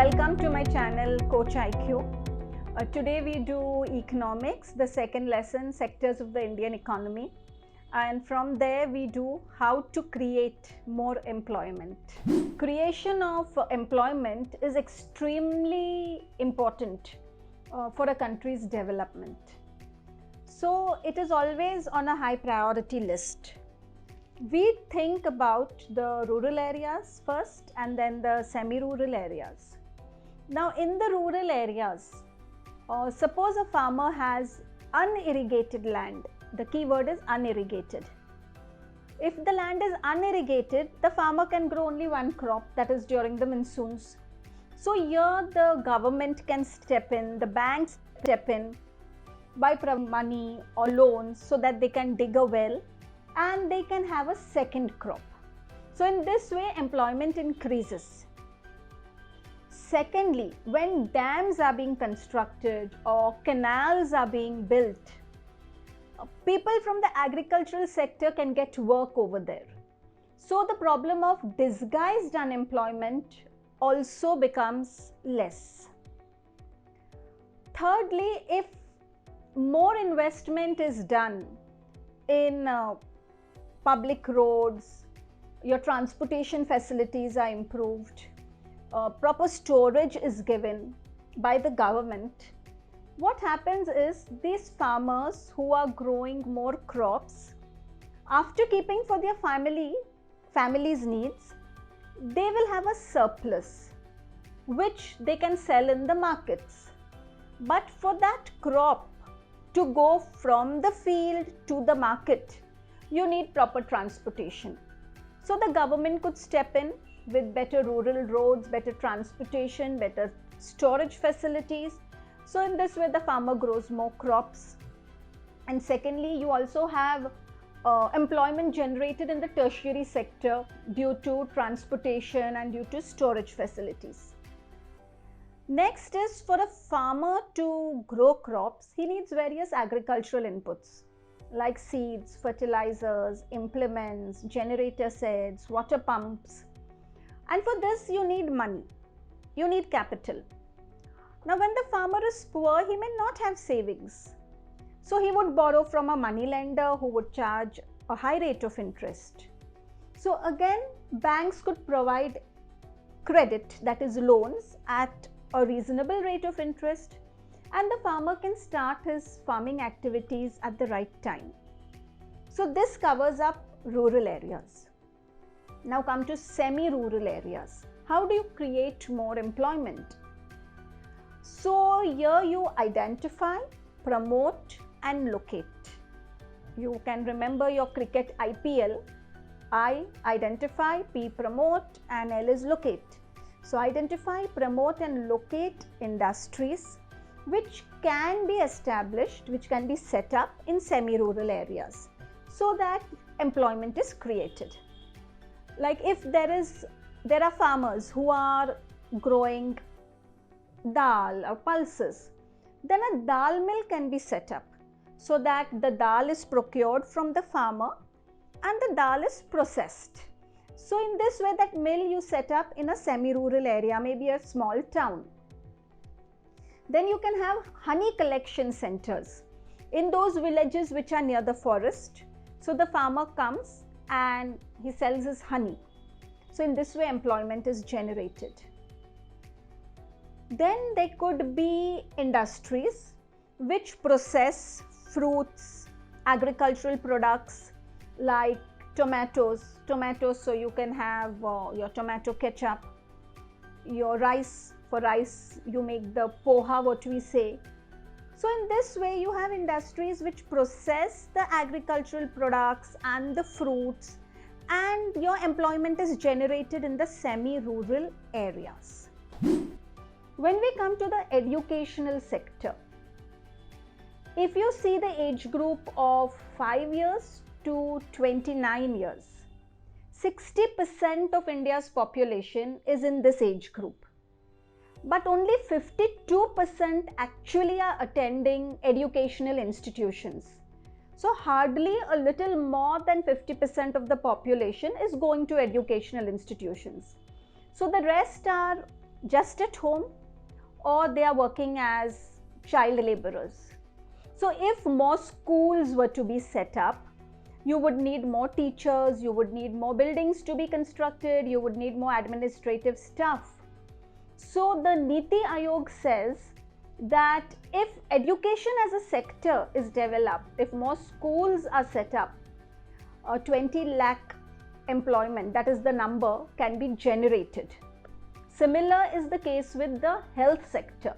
Welcome to my channel Coach IQ. Today we do economics, the second lesson, sectors of the Indian economy, and from there we do how to create more employment. Creation of employment is extremely important for a country's development. So it is always on a high priority list. We think about the rural areas first and then the semi-rural areas. Now in the rural areas, suppose a farmer has unirrigated land. The key word is unirrigated. If the land is unirrigated, the farmer can grow only one crop, that is during the monsoons. So here the government can step in, the banks step in by money or loans so that they can dig a well and they can have a second crop. So in this way employment increases. Secondly, when dams are being constructed or canals are being built, people from the agricultural sector can get work over there. So the problem of disguised unemployment also becomes less. Thirdly, if more investment is done in public roads, your transportation facilities are improved, proper storage is given by the government, what happens is these farmers who are growing more crops, after keeping for their family's needs, they will have a surplus which they can sell in the markets. But for that crop to go from the field to the market, you need proper transportation. So the government could step in with better rural roads, better transportation, better storage facilities. So in this way the farmer grows more crops. And secondly, you also have employment generated in the tertiary sector due to transportation and due to storage facilities. Next is, for a farmer to grow crops, he needs various agricultural inputs like seeds, fertilizers, implements, generator sets, water pumps. And for this you need money, you need capital. Now when the farmer is poor, he may not have savings. So he would borrow from a money lender who would charge a high rate of interest. So again, banks could provide credit, that is loans, at a reasonable rate of interest, and the farmer can start his farming activities at the right time. So this covers up rural areas. Now come to semi-rural areas. How do you create more employment? So here you identify, promote and locate. You can remember your cricket IPL. I, identify, P, promote, and L is locate. So identify, promote and locate industries which can be established, which can be set up in semi-rural areas so that employment is created. Like if there are farmers who are growing dal or pulses, then a dal mill can be set up so that the dal is procured from the farmer and the dal is processed. So in this way that mill you set up in a semi-rural area, maybe a small town. Then you can have honey collection centers in those villages which are near the forest. So the farmer comes and he sells his honey. So in this way employment is generated. Then there could be industries which process fruits, agricultural products like tomatoes, so you can have your tomato ketchup, your rice, for rice you make the poha, what we say. So in this way you have industries which process the agricultural products and the fruits, and your employment is generated in the semi-rural areas. When we come to the educational sector, if you see the age group of 5 years to 29 years, 60% of India's population is in this age group. But only 52% actually are attending educational institutions. So hardly a little more than 50% of the population is going to educational institutions. So the rest are just at home, or they are working as child laborers. So if more schools were to be set up, you would need more teachers, you would need more buildings to be constructed, you would need more administrative staff. So the Niti Aayog says that if education as a sector is developed, if more schools are set up, 20 lakh employment, that is the number, can be generated. Similar is the case with the health sector.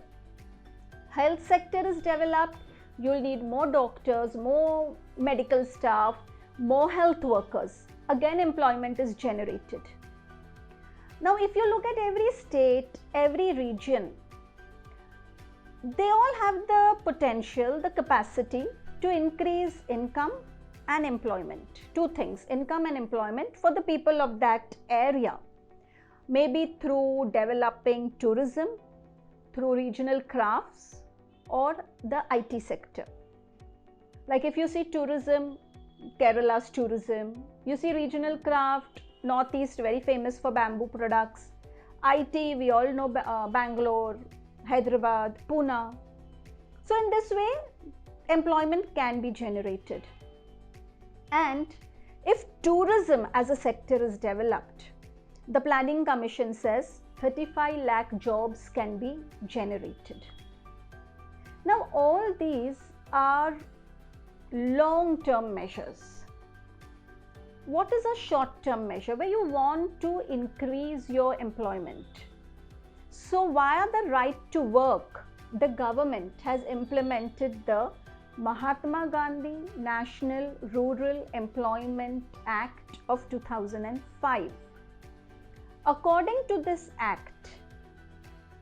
Health sector is developed, you'll need more doctors, more medical staff, more health workers. Again, employment is generated. Now, if you look at every state, every region, they all have the potential, the capacity to increase income and employment. Two things, income and employment for the people of that area. Maybe through developing tourism, through regional crafts, or the IT sector. Like if you see tourism, Kerala's tourism, you see regional craft, Northeast very famous for bamboo products, IT, we all know Bangalore, Hyderabad, Pune. So in this way, employment can be generated. And if tourism as a sector is developed, the Planning Commission says 35 lakh jobs can be generated. Now all these are long-term measures. What is a short-term measure? Where you want to increase your employment. So via the right to work, the government has implemented the Mahatma Gandhi National Rural Employment Act of 2005. According to this act,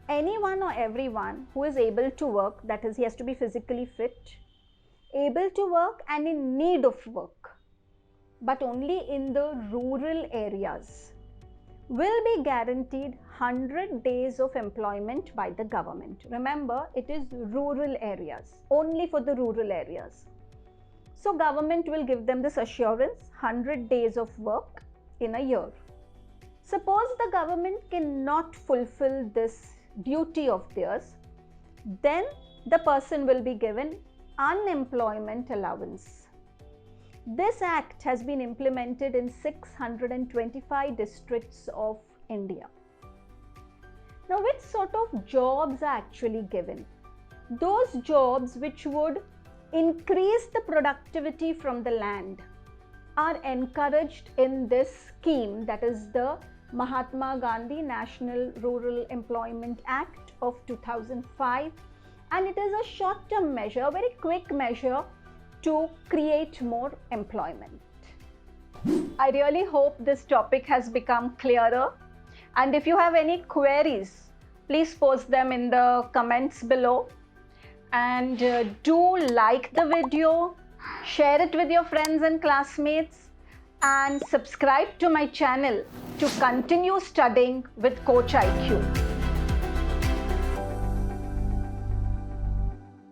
anyone or everyone who is able to work, that is, he has to be physically fit, able to work and in need of work, but only in the rural areas, will be guaranteed 100 days of employment by the government. Remember, it is rural areas, only for the rural areas. So government will give them this assurance, 100 days of work in a year. Suppose the government cannot fulfill this duty of theirs, then the person will be given unemployment allowance. This act has been implemented in 625 districts of India. Now, which sort of jobs are actually given? Those jobs which would increase the productivity from the land are encouraged in this scheme, that is the Mahatma Gandhi National Rural Employment Act of 2005, and it is a short-term measure, a very quick measure to create more employment. I really hope this topic has become clearer, and if you have any queries, please post them in the comments below, and do like the video, share it with your friends and classmates, and subscribe to my channel to continue studying with Coach IQ.